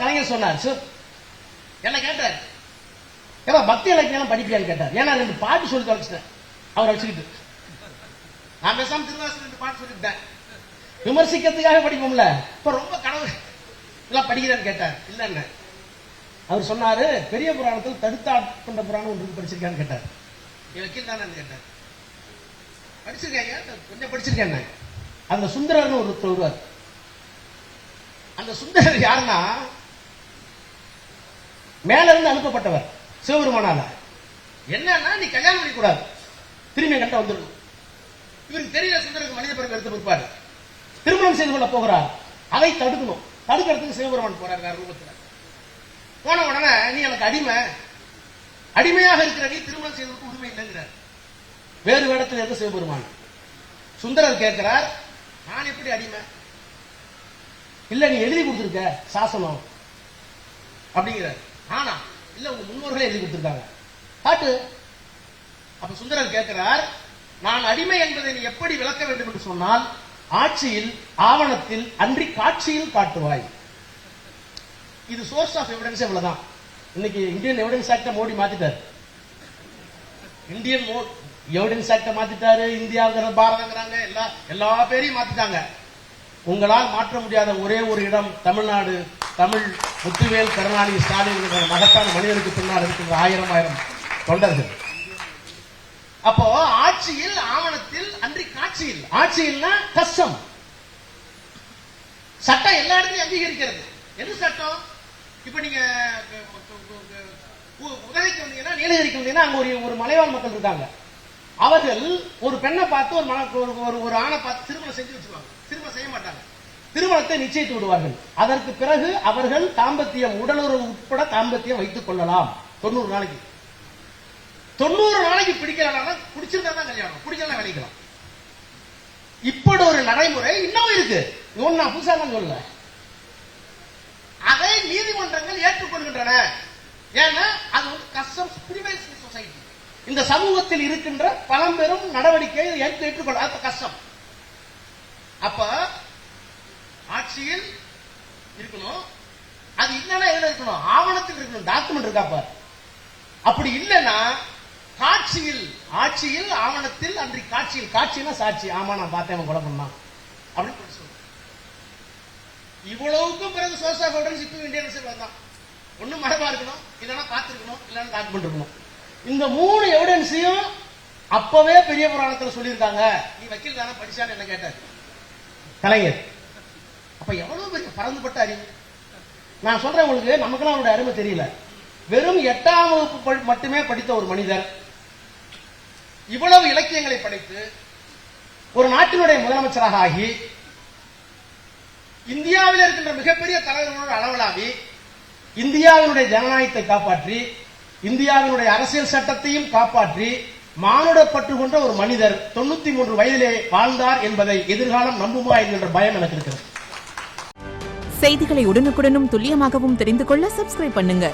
கலைஞர் சொன்னார். என்ன கேட்டார், ஏன்னா பக்தி இலக்கியம் படிப்பியான்னு கேட்டார். ஏன்னா 2 பாட்டு சொல்லி தொலைச்சிட்டேன் அவர் வச்சுக்கிட்டு. நான் பேசாம திருவாசகம் 2 பாட்டு சொல்லிவிட்டேன். விமர்சிக்கிறதுக்காக படிப்போம்ல, இப்ப ரொம்ப கனவு எல்லாம் படிக்கிறேன்னு கேட்டார். இல்லன்னு அவர் சொன்னாரு, பெரிய புராணத்தில் தடுத்தாட்கொண்ட புராணம் ஒன்று படிச்சிருக்கான்னு கேட்டார். வக்கீல் தானே கேட்டார். படிச்சிருக்கேன், கொஞ்சம் படிச்சிருக்கேன். அந்த சுந்தரர்னு ஒருத்தர் வருவார். அந்த சுந்தரர் யாருன்னா, மேல இருந்து அனுப்பப்பட்டவர் சிவபெருமானால. என்னன்னா, நீ கல்யாணம் பண்ணிக்கூடாது, திரும்பி கட்ட வந்துடும். இவருக்கு தெரியல, சுந்தருக்கு மனித பிறகு எடுத்து கொடுப்பாரு. திருமணம் செய்து கொள்ள போகிறார், அதை தடுக்கணும். தடுக்கிறதுக்கு சிவபெருமான் போறார் ரூபத்தில். போன உடனே, நீ எனக்கு அடிமையாக இருக்கிற நீ திருமணம் செய்வதற்கு உரிமை இல்லைங்கிறார். வேறு இடத்துல இருக்க சிவபெருமான். சுந்தரர் கேட்கிறார், நான் எப்படி அடிமை? இல்ல, நீ எழுதி கொடுத்திருக்க சாசனம் அப்படிங்கிறார். ஆனா இல்ல, உங்க முன்னோர்களே எழுதி கொடுத்திருக்காங்க, காட்டு. அப்ப சுந்தரர் கேட்கிறார், நான் அடிமை என்பதை நீ எப்படி விளக்க வேண்டும் என்று சொன்னால், ஆட்சியில் ஆவணத்தில் அன்றி காட்சியில் காட்டுவாய். இது சோர்ஸ் ஆஃப் எவிடன்ஸ். இவ்வளவுதான். இன்னைக்கு இந்தியன் எவிடன்ஸ் ஆக்ட மோடி மாத்திட்டாரு. இந்தியன் எவிடன்ஸ் ஆக்ட மாத்திட்டாரு. இந்தியாவுங்கிற பாரதங்கிறாங்க, எல்லா பேரையும் மாத்திட்டாங்க. உங்களால் மாற்ற முடியாத ஒரே ஒரு இடம் தமிழ்நாடு. தமிழ் முத்துவேல் கருணாநிதி ஸ்டாலின் மகத்தான மனிதனுக்கு பின்னால் இருக்கின்ற 1000 தொண்டர்கள். அப்போ ஆட்சியில் ஆவணத்தில் அன்றி காட்சியில். ஆட்சியில்னா கஷ்டம். சட்டம் எல்லா இடத்தையும் அங்கீகரிக்கிறது. எது சட்டம்? இப்ப நீங்க உதவிக்கு வந்தீங்கன்னா, நீலகிரிக்கு வந்தீங்கன்னா, அங்க ஒரு மலைவாழ் மக்கள் இருக்காங்க. அவர்கள் ஒரு பெண்ணை பார்த்து ஒரு ஆணை பார்த்து திருமணம் செஞ்சு வச்சுருவாங்க. திருமணம் செய்ய மாட்டாங்க, திருமணத்தை நிச்சயித்து விடுவார்கள். அதற்கு பிறகு அவர்கள் தாம்பத்தியம், உடலுறவு உட்பட தாம்பத்தியம் வைத்துக் கொள்ளலாம் 90 நாளைக்கு. 90 நாளைக்கு பிடிக்கலாம், பிடிச்சிருந்தா தான் கல்யாணம், பிடிக்கலாம் விளைக்கலாம். இப்படி ஒரு நடைமுறை இன்னும் இருக்கு. நான் புதுசா தான் சொல்லல. அதை நீதிமன்றங்கள் ஏற்றுக்கொள்கின்றன. ஏன்னா அது ஒரு கஸ்டம்ஸ் பிரிவைஸ் சொசைட்டி. இந்த சமூகத்தில் இருக்கின்ற பழம்பெரும் நடவடிக்கையை ஏற்றுக்கொள்ள கஷ்டம். அப்ப ஆட்சியில் இருக்கணும். அது இல்லைன்னா எதுல இருக்கணும்? ஆவணத்தில் இருக்கணும், டாக்குமெண்ட் இருக்காப்ப. அப்படி இல்லைன்னா காட்சியில், ஆட்சியில் ஆவணத்தில் அன்றி காட்சியில். காட்சினா சாட்சி. ஆமா, நான் பார்த்தேன், கொலை பண்ணான் அப்படின்னு சொல்லுங்க. இவ்வளவுக்கும் பிறகு சோர்ஸ் ஆஃப் எவிடன்ஸ் இப்போ இந்தியன் அரசு தான். ஒண்ணு மரபா இருக்கணும், இல்லைன்னா பார்த்திருக்கணும், இல்லைன்னா டாக்குமெண்ட் இருக்கணும். இந்த 3 எவிடன்ஸையும் அப்பவே பெரிய புராணத்தில் சொல்லியிருக்காங்க. நீ வக்கீல் தானே, படிச்சான்னு என்ன கேட்டார் கலைஞர். அப்ப எவ்வளவு பெரிய பறந்துபட்ட அறிவு. நான் சொல்றேன் உங்களுக்கு, நமக்கெல்லாம் அவருடைய அருமை தெரியல. வெறும் 8ஆம் வகுப்பு மட்டுமே படித்த ஒரு மனிதர் இவ்வளவு இலக்கியங்களை படைத்து ஒரு நாட்டினுடைய முதலமைச்சராக ஆகி, இந்தியாவில் இருக்கின்ற மிகப்பெரிய தலைவர்களோடு அளவலாவி, இந்தியாவினுடைய ஜனநாயகத்தை காப்பாற்றி, இந்தியாவினுடைய அரசியல் சட்டத்தையும் காப்பாற்றி, மானுடப்பட்டு கொண்ட ஒரு மனிதர் 93 வயதிலே வாழ்ந்தார் என்பதை எதிர்காலம் நம்புமா என்கின்ற பயம் எனக்கு இருக்கிறது. செய்திகளை உடனுக்குடனும் துல்லியமாகவும் தெரிந்து கொள்ள சப்ஸ்கிரைப் பண்ணுங்க.